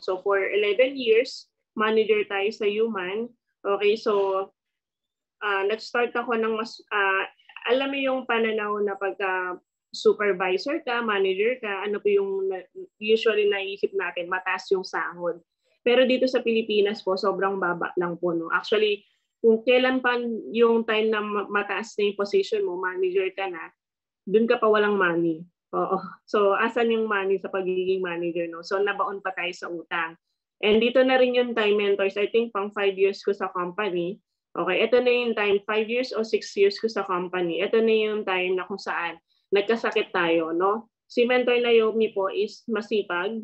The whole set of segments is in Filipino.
So for 11 years, manager tayo sa Human. Okay, so nag-start ako ng alam mo yung pananaw na pagka supervisor ka, manager ka, ano po yung usually naisip natin, mataas yung sahod. Pero dito sa Pilipinas po, sobrang baba lang po. No? Actually, kung kailan pa yung time na mataas na yung position mo, manager ka na, dun ka pa walang money. Oo. So, asan yung money sa pagiging manager? No? So, nabaon pa tayo sa utang. And dito na rin yung time mentors. I think pang 5 years ko sa company. Okay, ito na yung time, 5 years o 6 years ko sa company. Ito na yung time na kung saan nagkasakit tayo. No? Si Mentor Naomi po is masipag.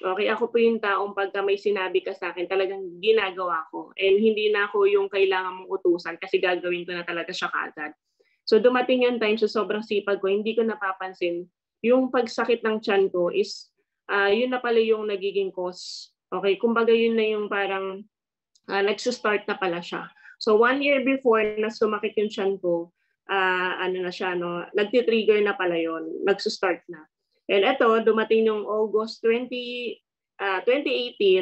Okay, ako po yung taong pagka may sinabi ka sa akin, talagang ginagawa ko. And hindi na ako yung kailangan mong utusan kasi gagawin ko na talaga siya kaagad. So dumating yung time sa sobrang sipag ko, hindi ko napapansin. Yung pagsakit ng tiyan ko is, yun na pala yung nagiging cause. Okay, kumbaga yun na yung parang nagsistart na pala siya. So 1 year before na sumakit yung tiyan ko, ano na siya, no? Nagtitrigger na pala yun, nagsistart na. And ito, dumating nung August 2018,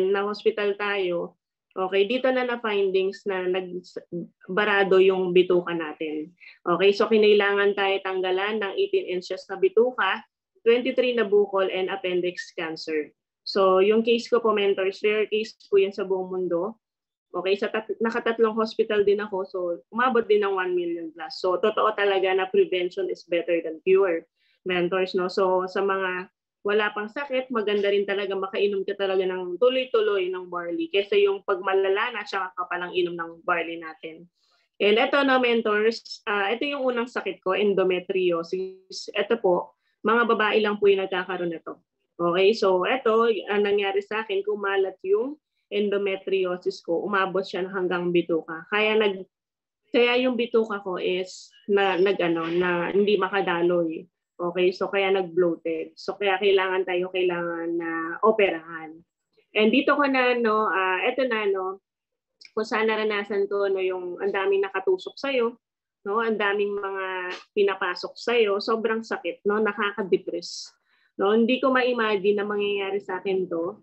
na hospital tayo. Okay, dito na na-findings na nagbarado yung bituka natin. Okay, so kinailangan tayo tanggalan ng 18 inches na bituka, 23 na bukol, and appendix cancer. So yung case ko po, mentors, rare case po yan sa buong mundo. Okay, sa nakatatlong hospital din ako, so umabot din ng 1 million plus. So totoo talaga na prevention is better than cure. Mentors, no? So sa mga wala pang sakit, maganda rin talaga makainom ka talaga ng tuloy-tuloy ng barley kaysa yung pagmalala na siya ka palang inom ng barley natin. And ito na mentors, ito yung unang sakit ko, endometriosis. Ito po, mga babae lang po yung nagkakaroon nito. Okay, so ito, ang nangyari sa akin, kumalat yung endometriosis ko, umabot siya hanggang bituka. Kaya yung bituka ko is na hindi makadaloy. Okay, so kaya nag-bloated. So kaya kailangan na operahan. And dito ko na eto na kung saan naranasan ko yung ang daming nakatusok sa iyo, ang daming mga pinapasok sa iyo, sobrang sakit, nakaka-depress. Hindi ko ma-imagine na mangyayari sa akin 'to.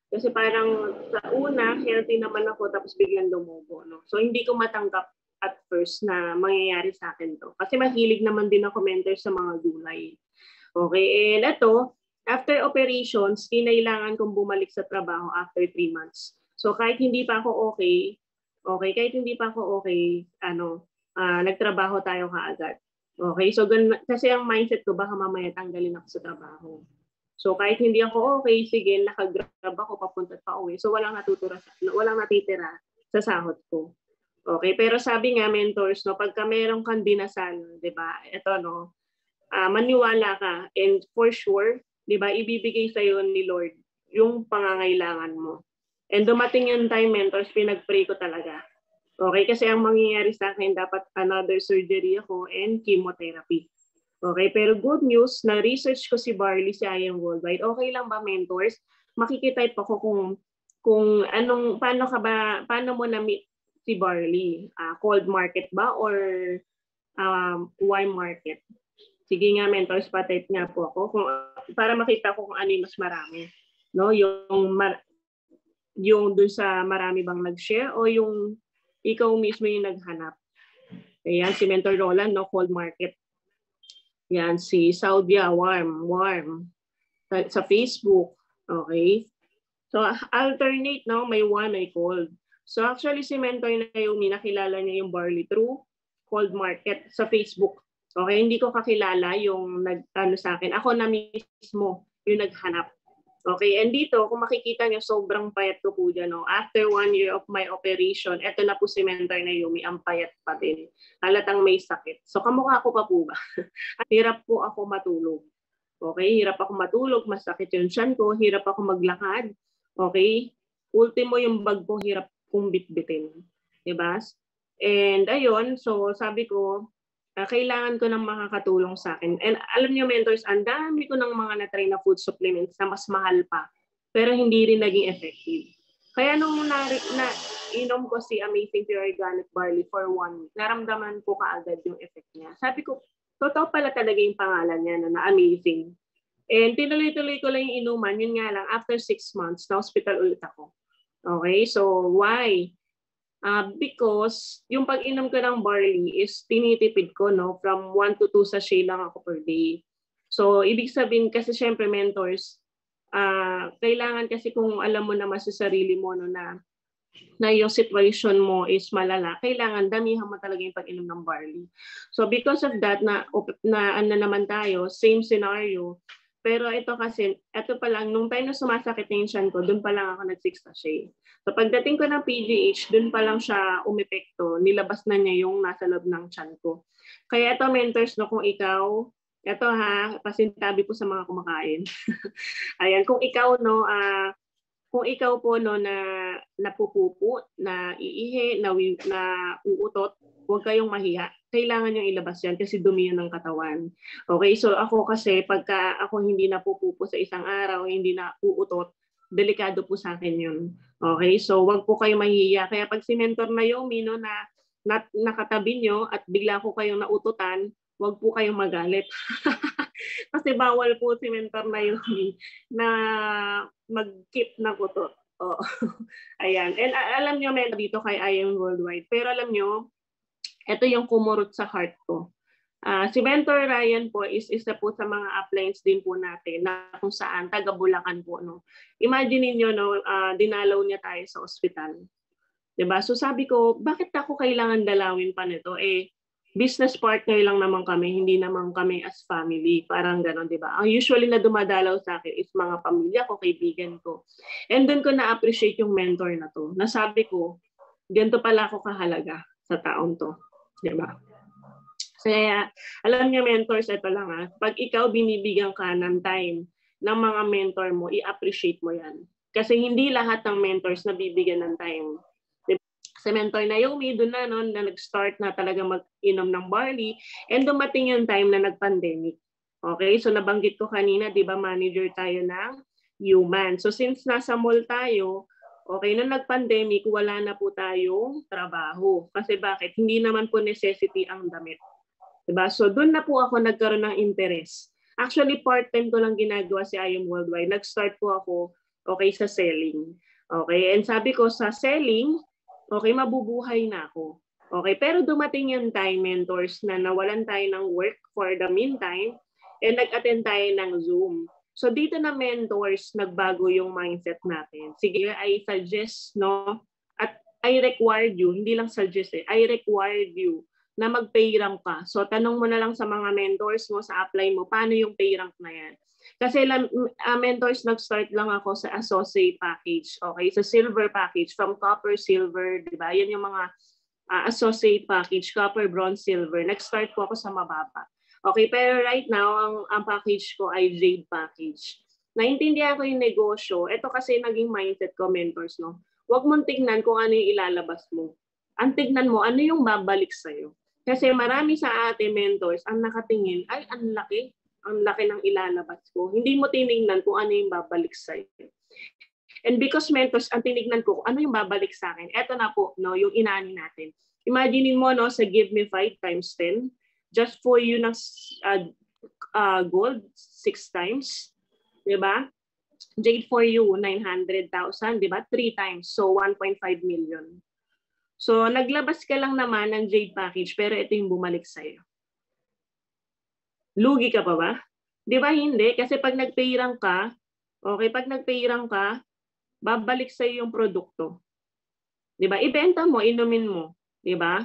Kasi parang sa una, healthy naman ako tapos biglang lumubo. So hindi ko matanggap at first na mangyayari sa akin to. Kasi mahilig naman din ako mentor sa mga gulay. Okay, and ito, after operations, kinailangan kong bumalik sa trabaho after 3 months. So kahit hindi pa ako okay, nagtrabaho tayo kaagad. Okay, so kasi ang mindset ko, baka mamaya tanggalin ako sa trabaho. So kahit hindi ako okay, sige, nakagrab ako papunta pa uwi. So walang natitira sa sahod ko. Okay, pero sabi nga mentors, pagka meron kang dinasal, 'di ba? Ito maniwala ka and for sure, 'di ba, ibibigay sa iyo ni Lord yung pangangailangan mo. And dumating yung time, mentors, pinag-pray ko talaga. Okay, kasi ang mangyayari sa akin, dapat another surgery ako and chemotherapy. Okay, pero good news, na-research ko si Barley, si I Am Worldwide. Okay lang ba, mentors? Makikitype ako kung paano mo na-meet si Barley? Cold market ba or warm market? Sige nga, mentors, pa-type nga po ako para makita ko kung ano yung mas marami. Yung dun sa marami bang nag-share o yung ikaw mismo yung naghanap. Ayan, si Mentor Roland, cold market. Yan, si Saudia, warm. Sa Facebook, okay? So, alternate, may warm, may cold. So, actually, si Mentor Naomi, nakilala niya yung barley through cold market sa Facebook. Okay, hindi ko kakilala yung sa akin. Ako na mismo yung naghanap. Okay, and dito, kung makikita niyo, sobrang payat ko po dyan. After 1 year of my operation, eto na po si Mentor Naomi, ang payat pa din. Halatang may sakit. So, kamukha ko pa po ba? Hirap po ako matulog. Okay, hirap ako matulog, masakit yung tiyan ko, hirap ako maglakad. Okay, ultimo yung bag ko, hirap kong bitbitin. Diba? And ayun, so sabi ko, kailangan ko ng makakatulong sa akin. And alam niyo, mentors, ang dami ko ng mga na-try na food supplements na mas mahal pa, pero hindi rin naging effective. Kaya nung inom ko si Amazing Pure Organic Barley for 1 week, naramdaman ko kaagad yung effect niya. Sabi ko, totoo pala talaga yung pangalan niya na Amazing. And tinuloy-tuloy ko lang yung inuman. Yun nga lang, after 6 months, na-hospital ulit ako. Okay, so why? Because yung pag-inom ko ng barley is tinitipid ko, no? From 1 to 2 sachet lang ako per day. So, ibig sabihin kasi syempre mentors, kailangan kasi kung alam mo naman sa sarili mo no, na yung situation mo is malala, kailangan damihan mo talaga yung pag-inom ng barley. So because of that, na ano naman tayo, same scenario. Pero ito kasi, ito pa lang, nung time na sumasakit na yung tiyan ko, dun pa lang ako nag-6 sachet. So pagdating ko ng PGH, dun pa lang siya umepekto, nilabas na niya yung nasa loob ng tiyan ko. Kaya ito mentors, no, kung ikaw, ito ha, pasintabi po sa mga kumakain. Ayan, kung ikaw no, kung ikaw po no na napupupo, na iihi, na uutot, huwag kayong mahiya. Kailangan yung ilabas yan kasi dumi yun ng katawan. Okay, so ako kasi pagka ako hindi napupupo sa isang araw, hindi na uutot, delikado po sa akin yun. Okay, so wag po kayong mahihiya. Kaya pag si Mentor Naomi no, na nakatabi nyo at bigla ko kayong naututan, wag po kayong magalit. Kasi bawal po si Mentor Naomi na mag-keep ng utot. Oh. Ayan. And alam nyo, men, dito kay I Am Worldwide. Pero alam nyo, ito yung kumurot sa heart ko. Si Mentor Ryan po is isa po sa mga uplines din po natin na kung saan taga Bulacan po. No? Imagine niyo no, dinalaw niya tayo sa ospital. Diba? So sabi ko, bakit ako kailangan dalawin pa nito? Business partner lang naman kami, hindi naman kami as family. Parang gano'n, di ba? Ang usually na dumadalaw sa akin is mga pamilya ko, kaibigan ko. And doon ko na-appreciate yung mentor na to. Nasabi ko, ganito pala ako kahalaga sa taong to. Di ba? Kaya, alam niyo mentors, ito lang ha. Pag ikaw binibigyan ka ng time ng mga mentor mo, i-appreciate mo yan. Kasi hindi lahat ng mentors na bibigyan ng time. Sa Mentor Naomi, doon na, no, na nag-start na talaga mag-inom ng barley and dumating yung time na nag-pandemic. Okay, so nabanggit ko kanina, di ba, manager tayo ng human. So since nasa mall tayo, okay, nung nag-pandemic, wala na po tayong trabaho. Kasi bakit? Hindi naman po necessity ang damit. Diba? So doon na po ako nagkaroon ng interest. Actually, part-time ko lang ginagawa si I Am Worldwide. Nag-start po ako, okay, sa selling. Okay, and sabi ko sa selling, okay, mabubuhay na ako. Okay, pero dumating yung time, mentors, na nawalan tayo ng work for the meantime and nag-attend tayo ng Zoom. So dito na mentors, nagbago yung mindset natin. Sige, I suggest, no, at I required you, hindi lang suggest I required you na mag-pay rank ka. So tanong mo na lang sa mga mentors mo, sa apply mo, paano yung pay rank na yan? Kasi mentors, nag-start lang ako sa associate package. Okay, sa silver package, from copper, silver, di ba? Yan yung mga associate package, copper, bronze, silver. Nag-start po ako sa mababa. Okay, pero right now, ang package ko ay jade package. Naintindihan ko yung negosyo. Ito kasi naging mindset ko, mentors, no? Huwag mong tignan kung ano yung ilalabas mo. Ang tignan mo, ano yung babalik sa'yo. Kasi marami sa ating mentors, ang nakatingin, ay, ang laki ng ilalabas ko. Hindi mo tinignan kung ano yung babalik sa'yo. And because mentors, ang tinignan ko, ano yung babalik sa akin? Eto na po, no, yung inani natin. Imagine mo, no, sa Give Me 5 times 10, just for you ng gold, 6 times. Diba? Jade for you, 900,000, diba? 3 times, so 1.5 million. So, naglabas ka lang naman ng jade package, pero ito yung bumalik sa'yo. Lugi ka pa ba? Di ba hindi? Kasi pag nagpayrang ka, okay, pag nagpayrang ka, babalik sa'yo yung produkto. Di ba? Ibenta mo, inumin mo. Di ba?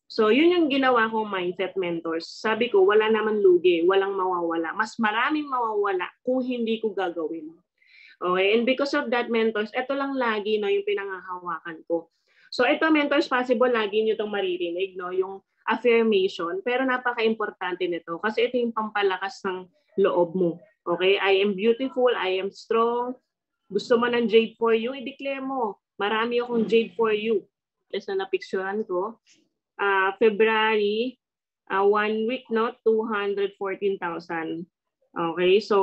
So, yun yung ginawa kong mindset, mentors. Sabi ko, wala naman lugi, walang mawawala. Mas maraming mawawala kung hindi ko gagawin. Okay? And because of that, mentors, ito lang lagi no, yung pinangahawakan ko. So, ito, mentors, possible lagi nyo itong maririnig, no? Yung affirmation, pero napaka-importante nito kasi ito yung pampalakas ng loob mo. Okay? I am beautiful, I am strong. Gusto mo ng jade for you, i-declare mo. Marami akong jade for you. Tapos na napicturean ko. February, 1 week, no? 214,000. Okay? So,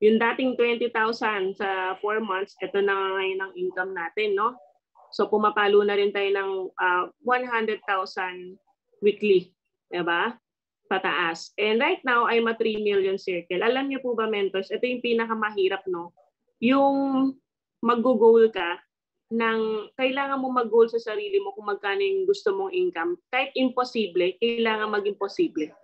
yung dating 20,000 sa 4 months, ito na ngayon ang income natin, no? So, pumapalo na rin tayo ng 100,000 weekly. Diba? pataas. And right now, I'm a 3 million circle. Alam niyo po ba, mentors, ito yung pinakamahirap, no? Yung mag-goal ka ng kailangan mo mag-goal sa sarili mo kung magkano yung gusto mong income. Kahit imposible, kailangan maging posible.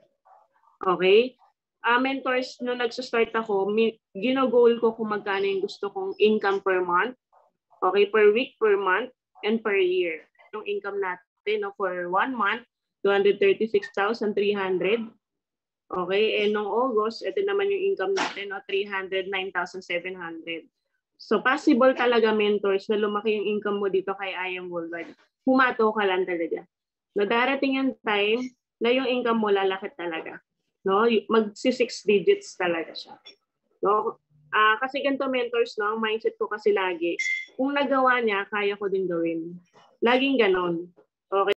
Okay? Mentors, nung nagsa-start ako, gino-goal ko kung magkano yung gusto kong income per month, okay, per week, per month, and per year. Yung income natin, no, for 1 month, 236,300. Okay, and noong August, ito naman yung income natin, no, 309,700. So possible talaga, mentors, na lumaki yung income mo dito kay I Am Worldwide. Humato ka lang talaga. No, darating yung time na yung income mo lalaki talaga. No, magsi 6 digits talaga siya. No, kasi ganito, mentors, no, ang mindset ko kasi lagi, kung nagawa niya, kaya ko din gawin. Laging ganon. Okay.